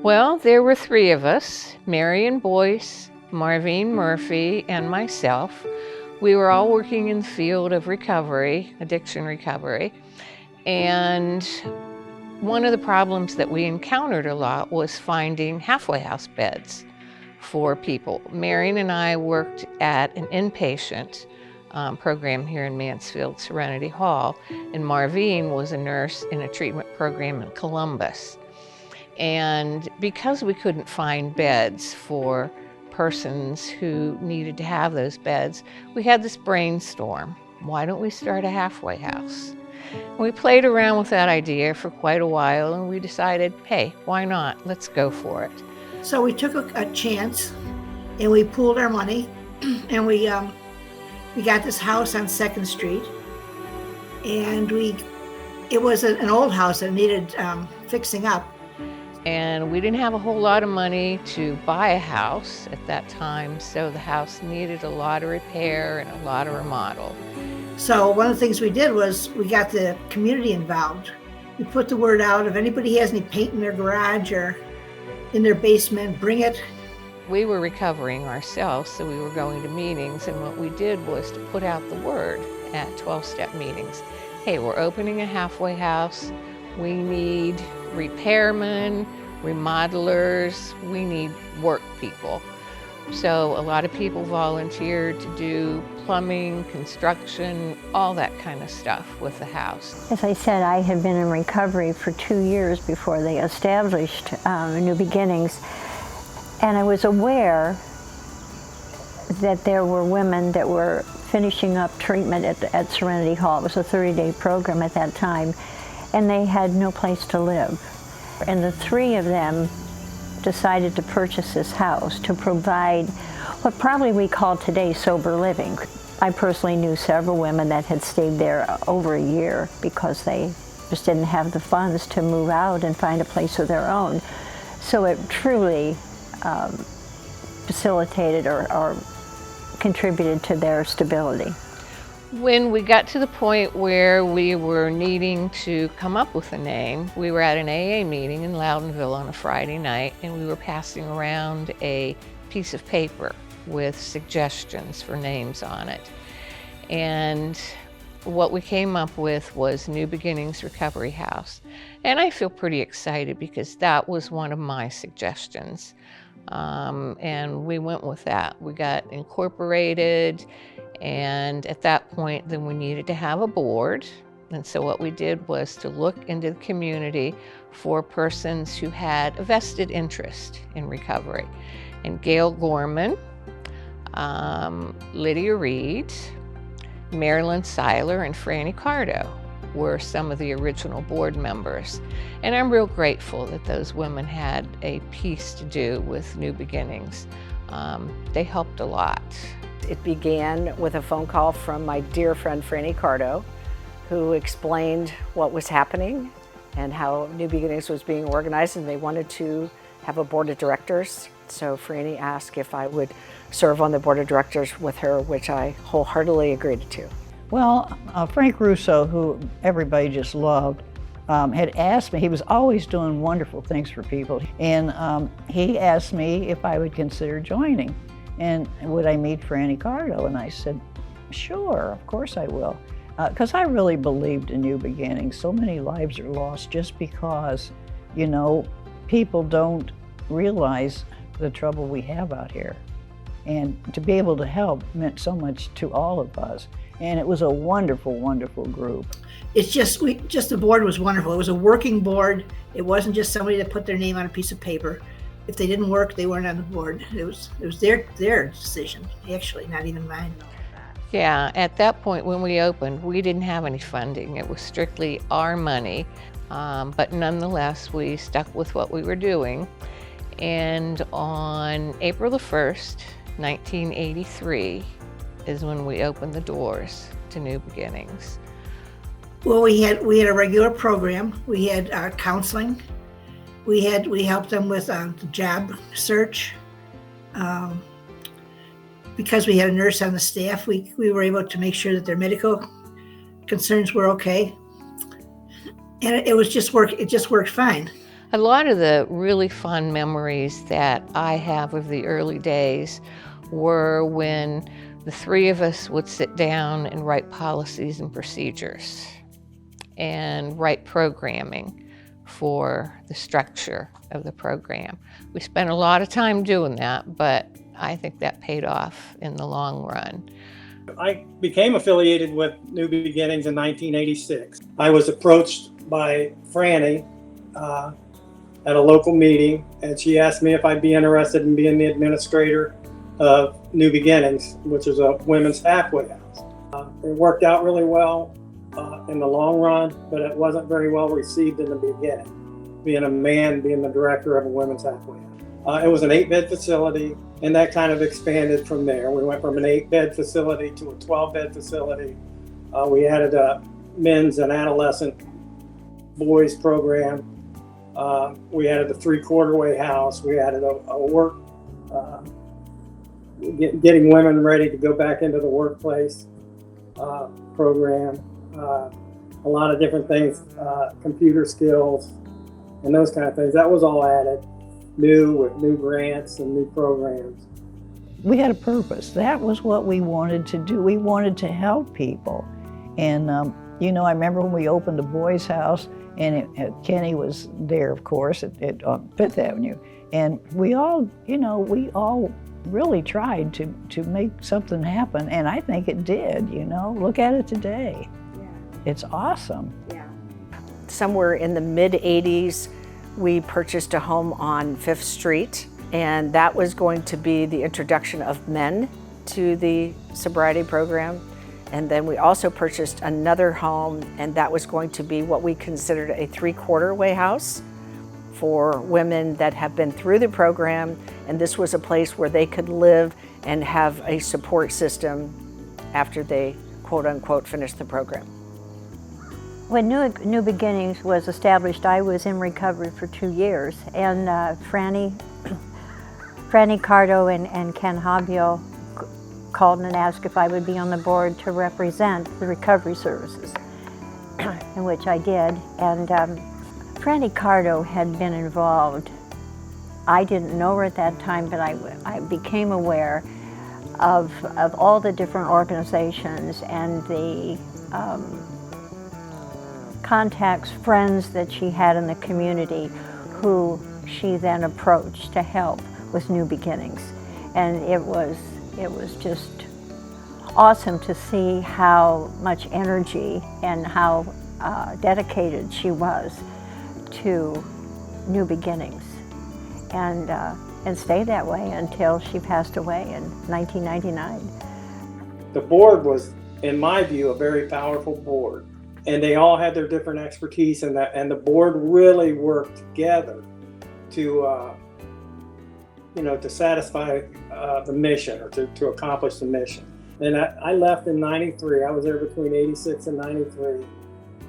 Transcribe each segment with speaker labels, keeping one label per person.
Speaker 1: Well, there were three of us, Marion Boyce, Marvine Murphy, and myself. We were all working in the field of recovery, addiction recovery, and one of the problems that we encountered a lot was finding halfway house beds for people. Marion and I worked at an inpatient program here in Mansfield, Serenity Hall, and Marvine was a nurse in a treatment program in Columbus. And because we couldn't find beds for persons who needed to have those beds, we had this brainstorm. Why don't we start a halfway house? We played around with that idea for quite a while, and we decided, hey, why not? Let's go for it.
Speaker 2: So we took a chance, and we pooled our money, and we got this house on 2nd Street, and it was an old house that needed fixing up.
Speaker 1: And we didn't have a whole lot of money to buy a house at that time, so the house needed a lot of repair and a lot of remodel.
Speaker 2: So one of the things we did was we got the community involved. We put the word out, if anybody has any paint in their garage or in their basement, bring it.
Speaker 1: We were recovering ourselves, so we were going to meetings, and what we did was to put out the word at 12-step meetings. Hey, we're opening a halfway house. We need repairmen, remodelers, we need work people. So a lot of people volunteered to do plumbing, construction, all that kind of stuff with the house.
Speaker 3: As I said, I had been in recovery for 2 years before they established New Beginnings, and I was aware that there were women that were finishing up treatment at Serenity Hall. It was a 30-day program at that time, and they had no place to live. And the three of them decided to purchase this house to provide what probably we call today sober living. I personally knew several women that had stayed there over a year because they just didn't have the funds to move out and find a place of their own. So it truly facilitated or contributed to their stability.
Speaker 1: When we got to the point where we were needing to come up with a name, we were at an AA meeting in Loudonville on a Friday night, and we were passing around a piece of paper with suggestions for names on it. And what we came up with was New Beginnings Recovery House. And I feel pretty excited because that was one of my suggestions. And we went with that. We got incorporated, and at that point then we needed to have a board. And so what we did was to look into the community for persons who had a vested interest in recovery. And Gail Gorman, Lydia Reed, Marilyn Seiler, and Franny Cardo were some of the original board members. And I'm real grateful that those women had a piece to do with New Beginnings. They helped a lot.
Speaker 4: It began with a phone call from my dear friend Franny Cardo, who explained what was happening and how New Beginnings was being organized, and they wanted to have a board of directors. So Franny asked if I would serve on the board of directors with her, which I wholeheartedly agreed to.
Speaker 5: Well, Frank Russo, who everybody just loved, had asked me, he was always doing wonderful things for people, and he asked me if I would consider joining, and would I meet Franny Cardo, and I said, sure, of course I will, because I really believed in New Beginnings. So many lives are lost just because, you know, people don't realize the trouble we have out here. And to be able to help meant so much to all of us. And it was a wonderful, wonderful group.
Speaker 2: It's just, the board was wonderful. It was a working board. It wasn't just somebody that put their name on a piece of paper. If they didn't work, they weren't on the board. It was their decision, actually, not even mine.
Speaker 1: Yeah, at that point when we opened, we didn't have any funding. It was strictly our money, but nonetheless, we stuck with what we were doing. And on April the 1st, 1983, is when we opened the doors to New Beginnings.
Speaker 2: Well, we had a regular program. We had counseling. We helped them with the job search. Because we had a nurse on the staff, we were able to make sure that their medical concerns were okay. And it just worked fine.
Speaker 1: A lot of the really fun memories that I have of the early days were when the three of us would sit down and write policies and procedures and write programming for the structure of the program. We spent a lot of time doing that, but I think that paid off in the long run.
Speaker 6: I became affiliated with New Beginnings in 1986. I was approached by Franny at a local meeting, and she asked me if I'd be interested in being the administrator of New Beginnings, which is a women's halfway house. It worked out really well in the long run, but it wasn't very well received in the beginning, being a man, being the director of a women's halfway house. It was an 8-bed facility, and that kind of expanded from there. We went from an 8-bed facility to a 12-bed facility. We added a men's and adolescent boys program. We added a 3-quarter-way house. We added a work, getting women ready to go back into the workplace program. A lot of different things, computer skills and those kind of things. That was all added, with new grants and new programs.
Speaker 5: We had a purpose. That was what we wanted to do. We wanted to help people. And, you know, I remember when we opened the boys' house, and Kenny was there, of course, at Fifth Avenue. And we all, you know, really tried to make something happen, and I think it did, you know. Look at it today. Yeah. It's awesome.
Speaker 4: Yeah. Somewhere in the mid-'80s, we purchased a home on 5th Street, and that was going to be the introduction of men to the sobriety program. And then we also purchased another home, and that was going to be what we considered a 3-quarter-way house for women that have been through the program, and this was a place where they could live and have a support system after they, quote-unquote, finished the program.
Speaker 3: When New Beginnings was established, I was in recovery for 2 years, and Franny Cardo and Ken Hobyo called and asked if I would be on the board to represent the recovery services, in which I did. And Franny Cardo had been involved. I didn't know her at that time, but I became aware of all the different organizations and the contacts, friends that she had in the community who she then approached to help with New Beginnings. And it was just awesome to see how much energy and how dedicated she was to New Beginnings, and stayed that way until she passed away in 1999.
Speaker 6: The board was, in my view, a very powerful board, and they all had their different expertise, and the board really worked together to to satisfy the mission, or to accomplish the mission. And I left in 93. I was there between 86 and 93.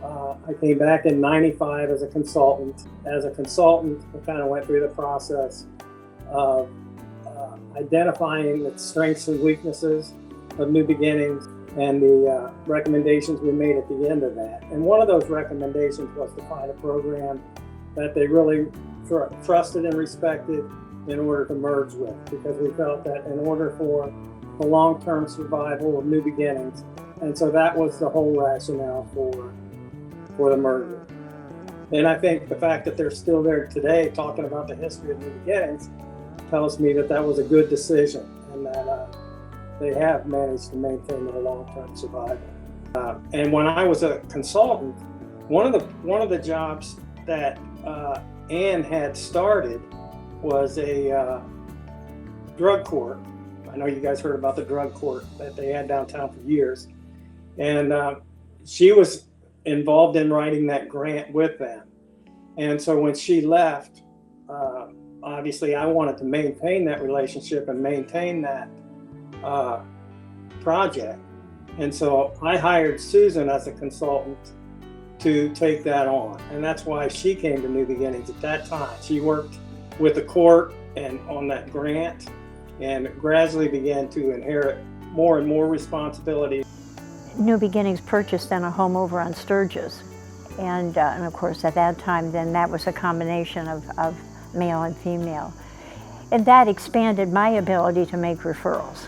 Speaker 6: I came back in 95 as a consultant. As a consultant, I kind of went through the process of identifying the strengths and weaknesses of New Beginnings and the recommendations we made at the end of that. And one of those recommendations was to find a program that they really trusted and respected in order to merge with, because we felt that in order for the long-term survival of New Beginnings, and so that was the whole rationale for the merger. And I think the fact that they're still there today talking about the history of New Beginnings tells me that that was a good decision, and that they have managed to maintain their long-term survival. And when I was a consultant, one of the jobs that Ann had started was a drug court. I know you guys heard about the drug court that they had downtown for years. And she was involved in writing that grant with them. And so when she left, obviously I wanted to maintain that relationship and maintain that project. And so I hired Susan as a consultant to take that on. And that's why she came to New Beginnings at that time. She worked with the court and on that grant, and gradually began to inherit more and more responsibility.
Speaker 3: New Beginnings purchased then a home over on Sturgis, And of course, at that time, then that was a combination of male and female. And that expanded my ability to make referrals.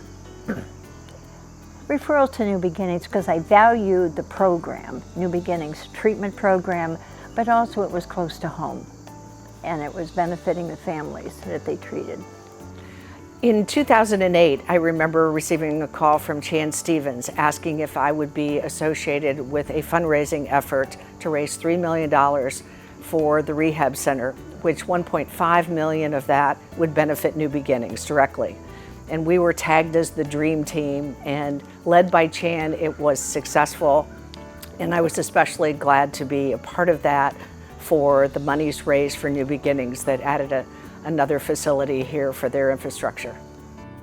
Speaker 3: Referrals to New Beginnings because I valued the program, New Beginnings treatment program, but also it was close to home and it was benefiting the families that they treated.
Speaker 4: In 2008, I remember receiving a call from Chan Stevens asking if I would be associated with a fundraising effort to raise $3 million for the rehab center, which $1.5 million of that would benefit New Beginnings directly. And we were tagged as the dream team, and led by Chan, it was successful. And I was especially glad to be a part of that for the monies raised for New Beginnings that added another facility here for their infrastructure.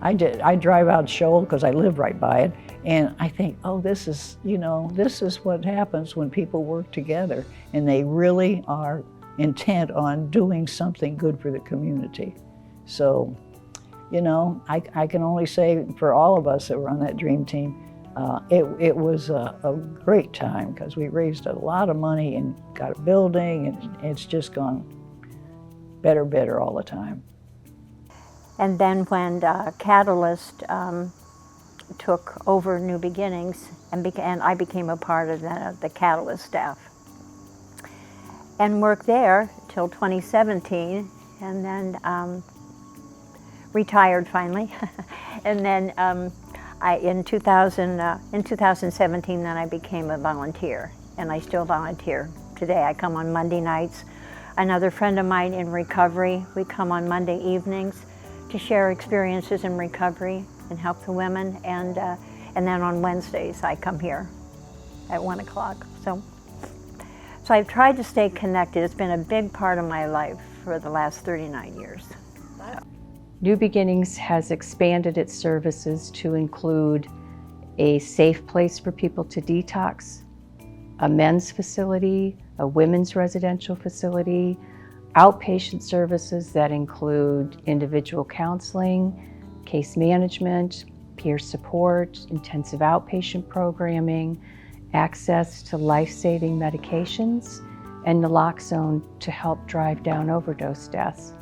Speaker 5: I drive out Shoal because I live right by it, and I think, oh, this is what happens when people work together and they really are intent on doing something good for the community. So, I can only say for all of us that were on that dream team, it was a great time because we raised a lot of money and got a building, and it's just gone better all the time.
Speaker 3: And then when Catalyst took over New Beginnings, and I became a part of the Catalyst staff, and worked there till 2017, and then retired finally. And then in 2017, then I became a volunteer, and I still volunteer today. I come on Monday nights. Another friend of mine in recovery, we come on Monday evenings to share experiences in recovery and help the women, and then on Wednesdays I come here at 1 o'clock. So I've tried to stay connected. It's been a big part of my life for the last 39 years.
Speaker 7: New Beginnings has expanded its services to include a safe place for people to detox, a men's facility, a women's residential facility, outpatient services that include individual counseling, case management, peer support, intensive outpatient programming, access to life-saving medications, and naloxone to help drive down overdose deaths.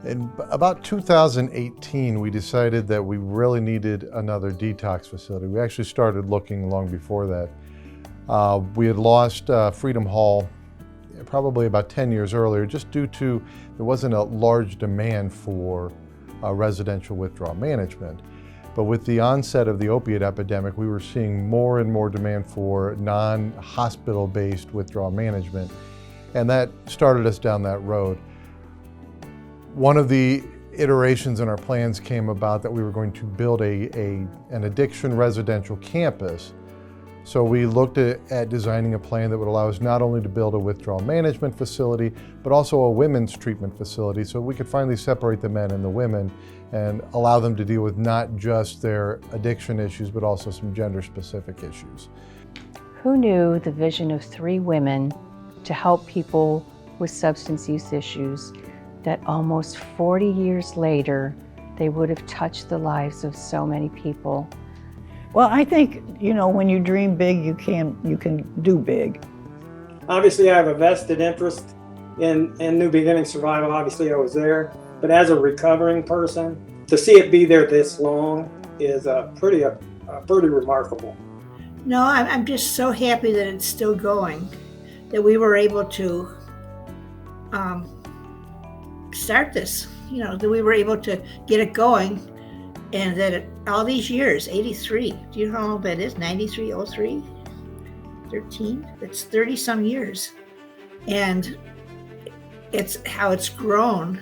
Speaker 8: In about 2018, we decided that we really needed another detox facility. We actually started looking long before that. We had lost Freedom Hall probably about 10 years earlier, just due to there wasn't a large demand for residential withdrawal management. But with the onset of the opiate epidemic, we were seeing more and more demand for non-hospital-based withdrawal management, and that started us down that road. One of the iterations in our plans came about that we were going to build an addiction residential campus. So we looked at designing a plan that would allow us not only to build a withdrawal management facility, but also a women's treatment facility, so we could finally separate the men and the women and allow them to deal with not just their addiction issues, but also some gender-specific issues.
Speaker 7: Who knew the vision of 3 women to help people with substance use issues, that almost 40 years later, they would have touched the lives of so many people?
Speaker 5: Well, I think, when you dream big, you can do big.
Speaker 6: Obviously, I have a vested interest in New Beginnings Survival. Obviously, I was there. But as a recovering person, to see it be there this long is pretty remarkable.
Speaker 2: No, I'm just so happy that it's still going, that we were able to start this, that we were able to get it going, and that all these years, 83, do you know how old that is? 93, 03, 13, it's 30 some years. And it's how it's grown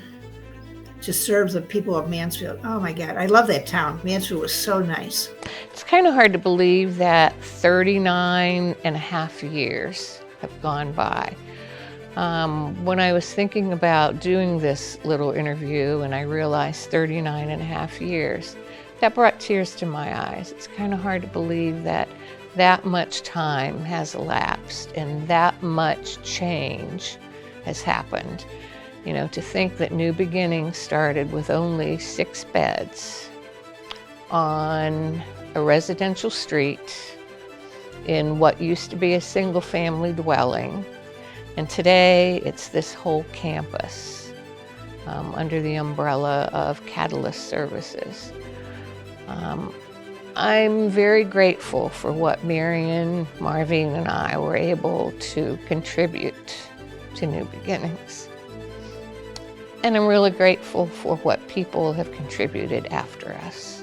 Speaker 2: to serve the people of Mansfield. Oh my God, I love that town. Mansfield was so nice.
Speaker 1: It's kind of hard to believe that 39 and a half years have gone by. When I was thinking about doing this little interview and I realized 39 and a half years, that brought tears to my eyes. It's kind of hard to believe that that much time has elapsed and that much change has happened. To think that New Beginnings started with only 6 beds on a residential street in what used to be a single-family dwelling, And today it's this whole campus under the umbrella of Catalyst Services. I'm very grateful for what Marion, Marvin, and I were able to contribute to New Beginnings. And I'm really grateful for what people have contributed after us.